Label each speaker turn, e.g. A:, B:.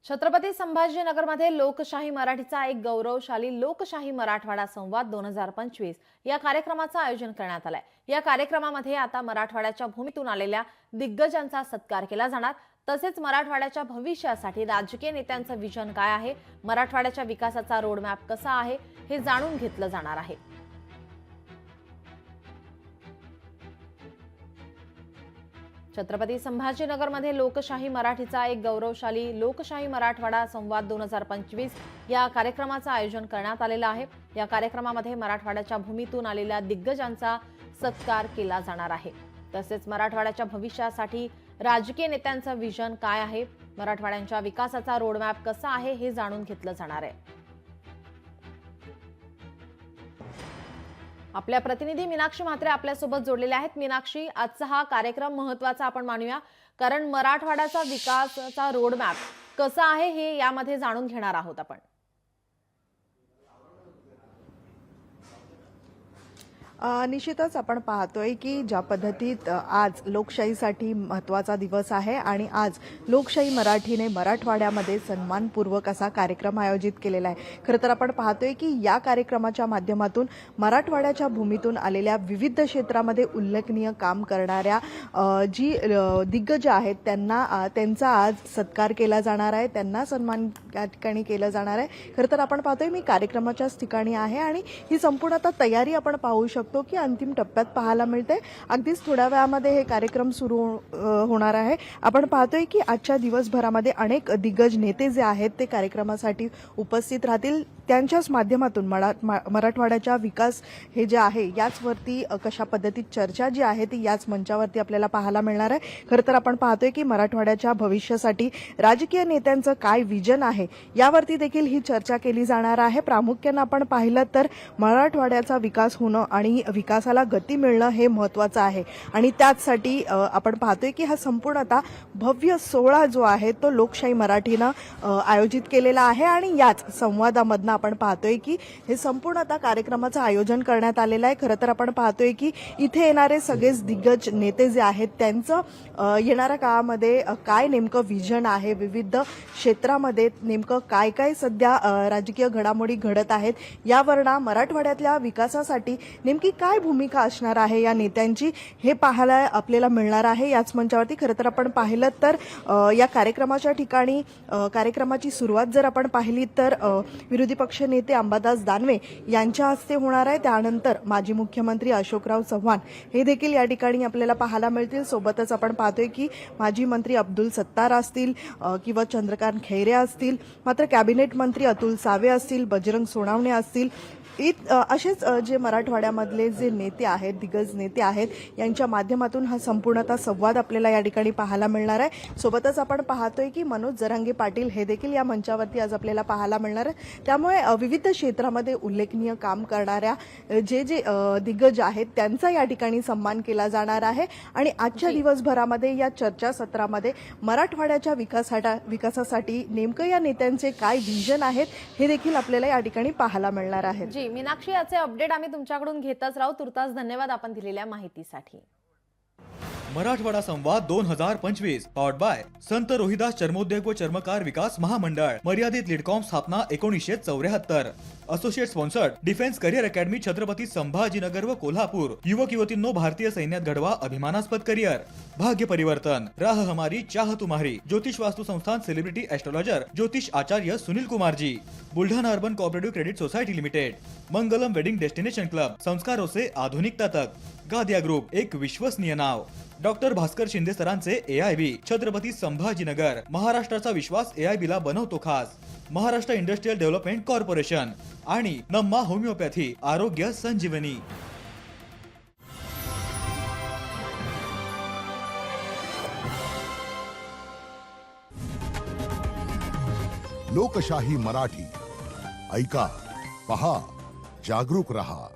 A: छत्रपती संभाजीनगरमध्ये लोकशाही मराठीचा एक गौरवशाली लोकशाही मराठवाडा संवाद 2025 या कार्यक्रमाचं आयोजन करण्यात आलंय। या कार्यक्रमामध्ये आता मराठवाड्याच्या भूमीतून आलेल्या दिग्गजांचा सत्कार केला जाणार। तसेच मराठवाड्याच्या भविष्यासाठी राजकीय नेत्यांचं विजन काय आहे, मराठवाड्याच्या विकासाचा रोडमॅप कसा आहे हे जाणून घेतलं जाणार आहे। छत्रपती संभाजीनगरमध्ये लोकशाही मराठीचा एक गौरवशाली लोकशाही मराठवाडा संवाद 2025 या कार्यक्रमाचं आयोजन करण्यात आलेलं आहे। या कार्यक्रमामध्ये मराठवाड्याच्या भूमीतून आलेल्या दिग्गजांचा सत्कार केला जाणार आहे। तसेच मराठवाड्याच्या भविष्यासाठी राजकीय नेत्यांचं विजन काय आहे, मराठवाड्याच्या विकासाचा रोडमॅप कसा आहे हे जाणून घेतलं जाणार आहे। आपल्या प्रतिनिधी मीनाक्षी म्हात्रे आपल्यासोबत जोडलेले आहेत। मीनाक्षी, आजचा हा कार्यक्रम महत्त्वाचा आपण मानूया, कारण मराठवाड्याचा विकासाचा रोडमॅप कसा आहे हे यामध्ये जाणून घेणार आहोत आपण।
B: निश्चितच आपण पाहतोय की ज्या पद्धतीत आज लोकशाहीसाठी महत्त्वाचा दिवस आहे आणि आज लोकशाही मराठीने मराठवाड्यामध्ये सन्मानपूर्वक असा कार्यक्रम आयोजित केलेला आहे। खरं तर आपण पाहतोय की या कार्यक्रमाच्या माध्यमातून मराठवाड्याच्या भूमीतून आलेल्या विविध क्षेत्रामध्ये उल्लेखनीय काम करणाऱ्या जी दिग्गज आहेत त्यांचा आज सत्कार केला जाणार आहे, त्यांना सन्मान या ठिकाणी केलं जाणार आहे। खरं तर आपण पाहतोय मी कार्यक्रमाच्याच ठिकाणी आहे आणि ही संपूर्ण आता तयारी आपण पाहू शकतो की अंतिम टप्प्यात पाहायला मिळते। अगदीच थोड्या वेळामध्ये हे कार्यक्रम सुरू होणार आहे। आपण पाहतोय की आजच्या दिवसभरामध्ये अनेक दिग्गज नेते जे आहेत ते कार्यक्रमासाठी उपस्थित राहतील। त्यांच्याच माध्यमातून मराठवाड्याचा विकास हे जे आहे याचवरती कशा पद्धतीत चर्चा जी आहे ती याच मंचावरती आपल्याला पाहायला मिळणार आहे। खरं तर आपण पाहतोय की मराठवाड्याच्या भविष्यासाठी राजकीय नेत्यांचं काय विजन आहे यावरती देखील ही चर्चा केली जाणार आहे। प्रामुख्याने आपण पाहिलं तर मराठवाड्याचा विकास होणं आणि विकासाला गती मिळणं हे महत्त्वाचं आहे आणि त्याचसाठी आपण पाहतोय की हा संपूर्ण आता भव्य सोहळा जो आहे तो लोकशाही मराठीनं आयोजित केलेला आहे आणि याच संवादामधनं आपण पाहतोय की हे संपूर्ण आता कार्यक्रमाचं आयोजन करण्यात आलेलं आहे। खरं तर आपण पाहतोय की इथे येणारे सगळेच दिग्गज नेते जे आहेत त्यांचं येणाऱ्या काळामध्ये काय नेमकं विजन आहे, विविध क्षेत्रामध्ये नेमकं काय काय सध्या राजकीय घडामोडी घडत आहेत, यावरनं मराठवाड्यातल्या विकासासाठी नेमकी काय भूमिका असणार आहे या नेत्यांची हे पाहायला आपल्याला मिळणार आहे याच मंचावरती। खरं तर आपण पाहिलं तर या कार्यक्रमाच्या ठिकाणी कार्यक्रमाची सुरुवात जर आपण पाहिली तर विरोधी पक्ष नेते अंबादास दानवे यांच्या हस्ते होणार आहे। त्यानंतर माजी मुख्यमंत्री अशोकराव चव्हाण हे देखील या ठिकाणी आपल्याला पाहायला मिळतील। सोबतच आपण पाहतोय की माजी मंत्री अब्दुल सत्तार असतील किंवा चंद्रकांत खैरे असतील, मात्र कॅबिनेट मंत्री अतुल सावे असतील, बजरंग सोनावणे असतील, असेच जे मराठवाड्यामधले जे नेते आहेत, दिग्गज नेते आहेत, यांच्या माध्यमातून हा संपूर्णतः संवाद आपल्याला या ठिकाणी पाहायला मिळणार आहे। सोबतच आपण पाहतोय की मनोज जरांगे पाटील हे देखील या मंचावरती आज आपल्याला पाहायला मिळणार आहे। त्यामुळे विविध क्षेत्रामध्ये उल्लेखनीय काम करणाऱ्या जे दिग्गज आहेत त्यांचा या ठिकाणी सन्मान केला जाणार आहे आणि आजच्या दिवसभरामध्ये या चर्चासत्रामध्ये मराठवाड्याच्या विकासासाठी नेमकं या नेत्यांचे काय विजन आहेत हे देखील आपल्याला या ठिकाणी पाहायला मिळणार आहे।
A: मीनाक्षी, याचे अपडेट आम्ही तुमच्याकडून घेतच राहू। तुर्तास धन्यवाद आपण दिलेल्या माहितीसाठी।
C: मराठवाडा संवाद 2025 पॉवर्ड बाय संत रोहिदास चर्मोद्योग व चर्मकार विकास महामंडळ, मर्यादित लीडकॉम, स्थापना 1974, associate sponsored defence career academy Chhatrapati Sambhajinagar व कोल्हापूर। युवक युवतींनो, भारतीय सैन्यात घडवा अभिमानास्पद करिअर, भाग्य परिवर्तन, राह हमारी चाह तुम्हारी। ज्योतिष वास्तु संस्थान, सेलिब्रिटी एस्ट्रोलॉजर ज्योतिष Acharya Sunil Kumar ji. Buldhana urban cooperative credit society limited. Mangalam wedding destination club, संस्कारों से आधुनिकता तक। गादिया ग्रुप, एक विश्वसनीय नाव। डॉक्टर भास्कर शिंदे सरांचे AIB, छत्रपती संभाजीनगर। महाराष्ट्राचा विश्वास AIB ला बनवतो खास। महाराष्ट्र इंडस्ट्रियल डेव्हलपमेंट कॉर्पोरेशन आणि नम्मा होमिओपॅथी, आरोग्य संजीवनी।
D: लोकशाही मराठी ऐका, पहा, जागरूक रहा।